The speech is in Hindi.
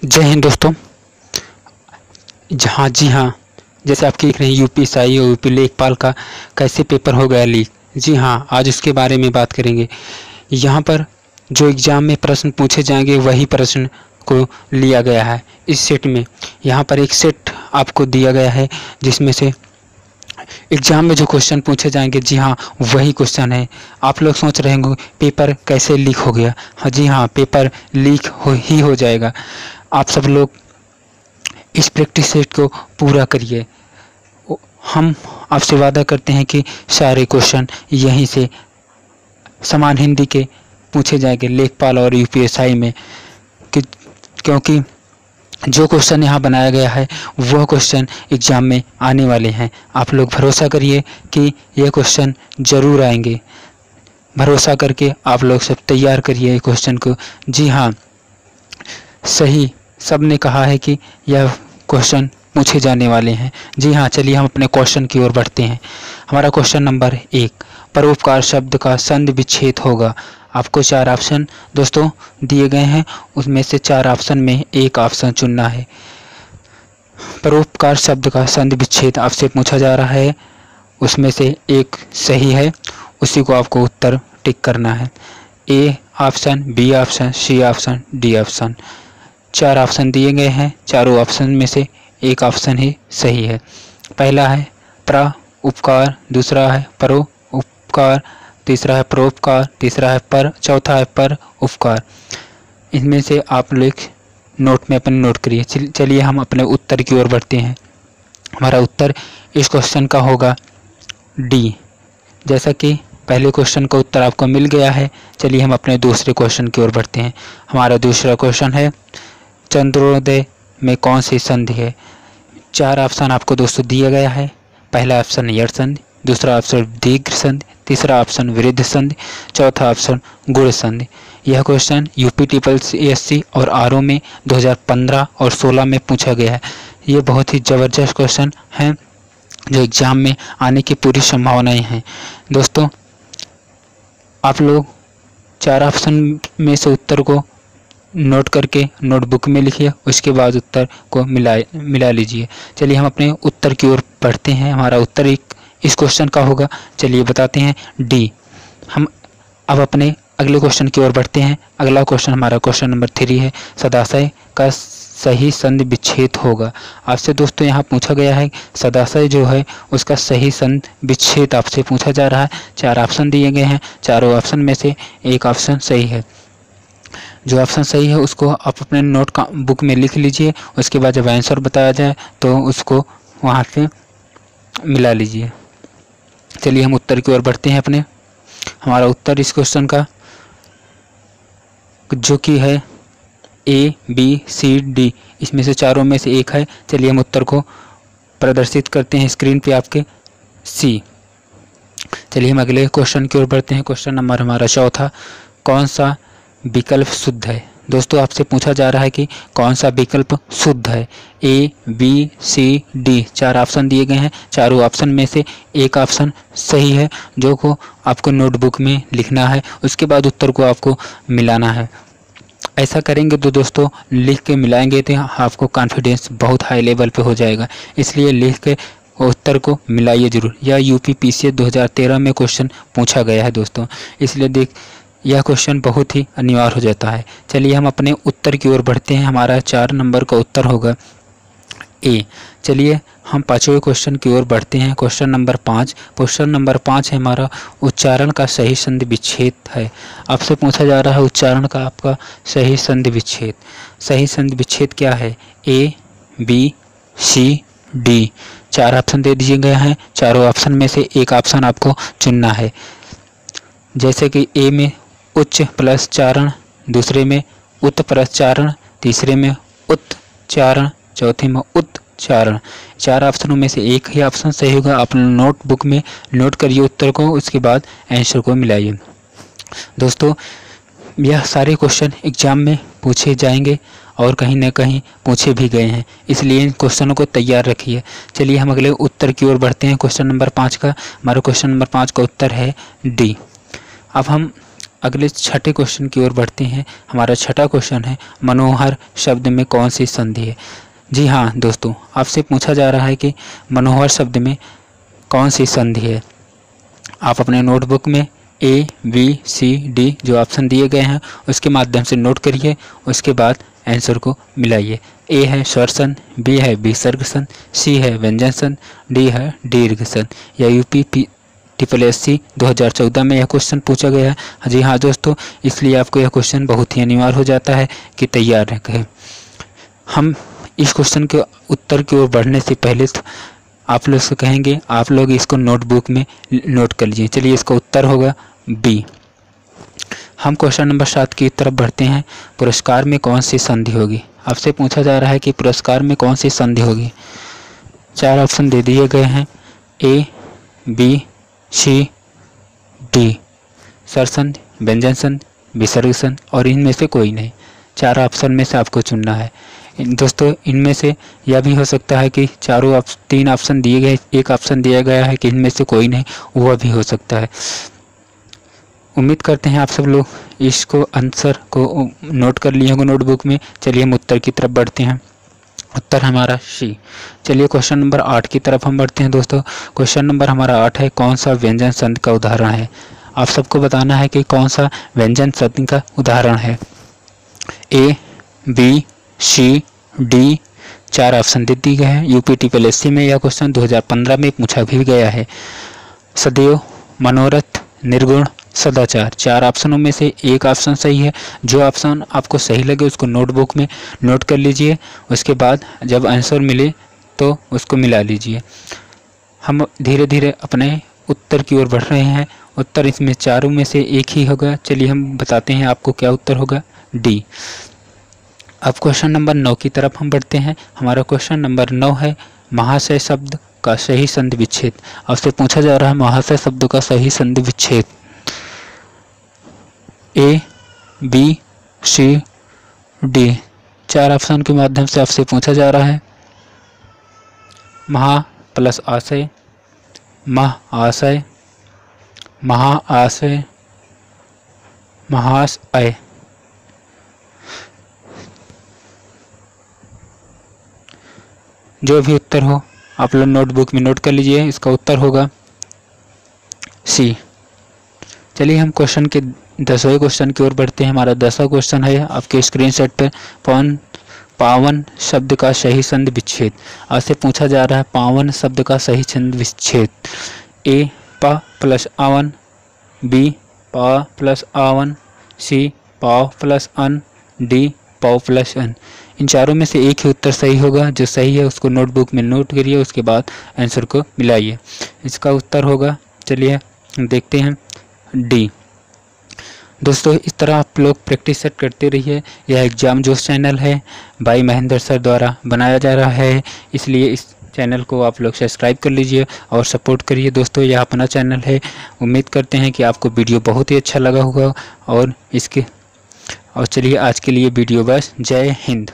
जय हिंद दोस्तों। जी हाँ, जैसे आप देख रहे हैं यूपीएसआई और यूपी लेखपाल का कैसे पेपर हो गया लीक। जी हाँ, आज उसके बारे में बात करेंगे। यहाँ पर जो एग्ज़ाम में प्रश्न पूछे जाएंगे वही प्रश्न को लिया गया है इस सेट में। यहाँ पर एक सेट आपको दिया गया है जिसमें से एग्ज़ाम में जो क्वेश्चन पूछे जाएंगे, जी हाँ वही क्वेश्चन है। आप लोग सोच रहे होंगे पेपर कैसे लीक हो गया। हाँ जी हाँ, पेपर लीक हो जाएगा। आप सब लोग इस प्रैक्टिस सेट को पूरा करिए। हम आपसे वादा करते हैं कि सारे क्वेश्चन यहीं से समान हिंदी के पूछे जाएंगे लेखपाल और यूपीएसआई में, क्योंकि जो क्वेश्चन यहाँ बनाया गया है वह क्वेश्चन एग्ज़ाम में आने वाले हैं। आप लोग भरोसा करिए कि यह क्वेश्चन ज़रूर आएंगे। भरोसा करके आप लोग सब तैयार करिए क्वेश्चन को। जी हाँ, सही सब ने कहा है कि यह क्वेश्चन पूछे जाने वाले हैं। जी हाँ, चलिए हम अपने क्वेश्चन की ओर बढ़ते हैं। हमारा क्वेश्चन नंबर 1, परोपकार शब्द का संधि विच्छेद होगा। आपको 4 ऑप्शन दोस्तों दिए गए हैं, उसमें से 4 ऑप्शन में एक ऑप्शन चुनना है। परोपकार शब्द का संधि विच्छेद आपसे पूछा जा रहा है, उसमें से एक सही है, उसी को आपको उत्तर टिक करना है। A option, B option, C option, D option. 4 option दिए गए हैं, चारों ऑप्शन में से एक ऑप्शन ही सही है। पहला है प्र उपकार, दूसरा है परो उपकार, तीसरा है परोपकार, तीसरा है पर, चौथा है पर उपकार। इनमें से आप लोग नोट में अपने नोट करिए। चलिए हम अपने उत्तर की ओर बढ़ते हैं। हमारा उत्तर इस क्वेश्चन का होगा डी। जैसा कि पहले क्वेश्चन का उत्तर आपको मिल गया है, चलिए हम अपने दूसरे क्वेश्चन की ओर बढ़ते हैं। हमारा दूसरा क्वेश्चन है चंद्रोदय में कौन सी संधि है। 4 ऑप्शन आपको दोस्तों दिया गया है। पहला ऑप्शन यड़ संधि, दूसरा ऑप्शन दीर्घ संधि, तीसरा ऑप्शन वृद्ध संधि, चौथा ऑप्शन गुण संधि। यह क्वेश्चन यूपी और आरओ में 2015 और 16 में पूछा गया है। ये बहुत ही ज़बरदस्त क्वेश्चन है जो एग्ज़ाम में आने की पूरी संभावनाएं हैं। दोस्तों आप लोग 4 ऑप्शन में से उत्तर को नोट करके नोटबुक में लिखिए, उसके बाद उत्तर को मिला लीजिए। चलिए हम अपने उत्तर की ओर बढ़ते हैं। हमारा उत्तर इस क्वेश्चन का होगा, चलिए बताते हैं डी। हम अब अपने अगले क्वेश्चन की ओर बढ़ते हैं। अगला क्वेश्चन हमारा क्वेश्चन नंबर 3 है, सदाशय का सही संधि विच्छेद होगा। आपसे दोस्तों यहाँ पूछा गया है सदाशय जो है उसका सही संधि विच्छेद आपसे पूछा जा रहा है। 4 ऑप्शन दिए गए हैं, चारों ऑप्शन में से एक ऑप्शन सही है। जो ऑप्शन सही है उसको आप अपने नोट का बुक में लिख लीजिए, उसके बाद जब आंसर बताया जाए तो उसको वहाँ से मिला लीजिए। चलिए हम उत्तर की ओर बढ़ते हैं अपने। हमारा उत्तर इस क्वेश्चन का जो कि है ए बी सी डी, इसमें से चारों में से एक है। चलिए हम उत्तर को प्रदर्शित करते हैं स्क्रीन पे आपके, सी। चलिए हम अगले क्वेश्चन की ओर बढ़ते हैं। क्वेश्चन नंबर हमारा 4, कौन सा विकल्प शुद्ध है। दोस्तों आपसे पूछा जा रहा है कि कौन सा विकल्प शुद्ध है। A B C D 4 option दिए गए हैं, चारों ऑप्शन में से एक ऑप्शन सही है जो को आपको नोटबुक में लिखना है, उसके बाद उत्तर को आपको मिलाना है। ऐसा करेंगे तो दोस्तों लिख के मिलाएंगे तो आपको कॉन्फिडेंस बहुत हाई लेवल पे हो जाएगा, इसलिए लिख के उत्तर को मिलाइए ज़रूर। यह यूपीपीसीएस 2013 में क्वेश्चन पूछा गया है दोस्तों, इसलिए यह क्वेश्चन बहुत ही अनिवार्य हो जाता है। चलिए हम अपने उत्तर की ओर बढ़ते हैं। हमारा 4 नंबर का उत्तर होगा ए। चलिए हम 5वें क्वेश्चन की ओर बढ़ते हैं। Question number 5। क्वेश्चन नंबर 5 है हमारा उच्चारण का सही संधि विच्छेद है। आपसे पूछा जा रहा है उच्चारण का आपका सही संधि विच्छेद। सही संधि विच्छेद क्या है। A B C D 4 option दे दिए गए हैं, चारों ऑप्शन में से एक ऑप्शन आपको चुनना है। जैसे कि ए में उच्च प्लस चारण, दूसरे में उत प्लस चारण, तीसरे में उत्चारण, चौथे में उच्चारण। 4 ऑप्शनों में से एक ही ऑप्शन सही होगा। आप नोटबुक में नोट करिए उत्तर को, उसके बाद आंसर को मिलाइए। दोस्तों यह सारे क्वेश्चन एग्जाम में पूछे जाएंगे और कहीं ना कहीं पूछे भी गए हैं, इसलिए इन क्वेश्चनों को तैयार रखिए। चलिए हम अगले उत्तर की ओर बढ़ते हैं। क्वेश्चन नंबर 5 का हमारा क्वेश्चन नंबर 5 का उत्तर है डी। अब हम अगले छठे क्वेश्चन की ओर बढ़ते हैं। हमारा छठा क्वेश्चन है मनोहर शब्द में कौन सी संधि है। जी हाँ दोस्तों, आपसे पूछा जा रहा है कि मनोहर शब्द में कौन सी संधि है। आप अपने नोटबुक में A, B, C, D जो ऑप्शन दिए गए हैं उसके माध्यम से नोट करिए, उसके बाद आंसर को मिलाइए। A है स्वर संध, B है विसर्ग संध, C है व्यंजन संध, D है दीर्घ संध। या UPSSC 2014 में यह क्वेश्चन पूछा गया है। जी हाँ दोस्तों, इसलिए आपको यह क्वेश्चन बहुत ही अनिवार्य हो जाता है कि तैयार रहें। हम इस क्वेश्चन के उत्तर की ओर बढ़ने से पहले आप लोग से कहेंगे, आप लोग इसको नोटबुक में नोट कर लीजिए। चलिए, इसका उत्तर होगा B। हम क्वेश्चन नंबर 7 की तरफ बढ़ते हैं। पुरस्कार में कौन सी संधि होगी। आपसे पूछा जा रहा है कि पुरस्कार में कौन सी संधि होगी। 4 ऑप्शन दे दिए गए हैं A, B, C, D। स्वर संधि, व्यंजन संधि, विसर्ग संधि और इनमें से कोई नहीं। 4 ऑप्शन में से आपको चुनना है। दोस्तों, इनमें से यह भी हो सकता है कि 3 ऑप्शन दिए गए, एक ऑप्शन दिया गया है कि इनमें से कोई नहीं, वह भी हो सकता है। उम्मीद करते हैं आप सब लोग इसको आंसर को नोट कर लिए होंगे नोटबुक में। चलिए हम उत्तर की तरफ बढ़ते हैं। उत्तर हमारा C। चलिए क्वेश्चन नंबर 8 की तरफ हम बढ़ते हैं दोस्तों। क्वेश्चन नंबर हमारा 8 है कौन सा व्यंजन संधि का उदाहरण है। आप सबको बताना है कि कौन सा व्यंजन संधि का उदाहरण है। A, B, C, D। 4 option दे दिए गए हैं। UPSSC में यह क्वेश्चन 2015 में पूछा भी गया है। सदैव, मनोरथ, निर्गुण, सदाचार। 4 ऑप्शनों में से एक ऑप्शन सही है। जो ऑप्शन आपको सही लगे उसको नोटबुक में नोट कर लीजिए, उसके बाद जब आंसर मिले तो उसको मिला लीजिए। हम धीरे धीरे अपने उत्तर की ओर बढ़ रहे हैं। उत्तर इसमें चारों में से एक ही होगा। चलिए हम बताते हैं आपको क्या उत्तर होगा, D। अब क्वेश्चन नंबर 9 की तरफ हम बढ़ते हैं। हमारा क्वेश्चन नंबर 9 है महाशय शब्द का सही संधि विच्छेद। आपसे पूछा जा रहा है महाशय शब्द का सही संधि विच्छेद। A, B, C, D। 4 option के माध्यम से आपसे पूछा जा रहा है। महा प्लस आशय, महाशय, महाआशय, महाशय। जो भी उत्तर हो आप लोग नोटबुक में नोट कर लीजिए। इसका उत्तर होगा C। चलिए हम क्वेश्चन के 10वें क्वेश्चन की ओर बढ़ते हैं। हमारा 10वां क्वेश्चन है आपके स्क्रीनशॉट पर पावन शब्द का सही संधि विच्छेद। आपसे पूछा जा रहा है पावन शब्द का सही संधि विच्छेद। A, प प्लस आवन, B, प प्लस आवन, C, प प्लस अन, D, प प्लस अन। इन चारों में से एक ही उत्तर सही होगा। जो सही है उसको नोटबुक में नोट करिए, उसके बाद आंसर को मिलाइए। इसका उत्तर होगा, चलिए देखते हैं, D। दोस्तों, इस तरह आप लोग प्रैक्टिस सेट करते रहिए। यह एग्जाम जोश चैनल है, भाई महेंद्र सर द्वारा बनाया जा रहा है, इसलिए इस चैनल को आप लोग सब्सक्राइब कर लीजिए और सपोर्ट करिए। दोस्तों, यह अपना चैनल है। उम्मीद करते हैं कि आपको वीडियो बहुत ही अच्छा लगा होगा और चलिए आज के लिए वीडियो बस। जय हिंद।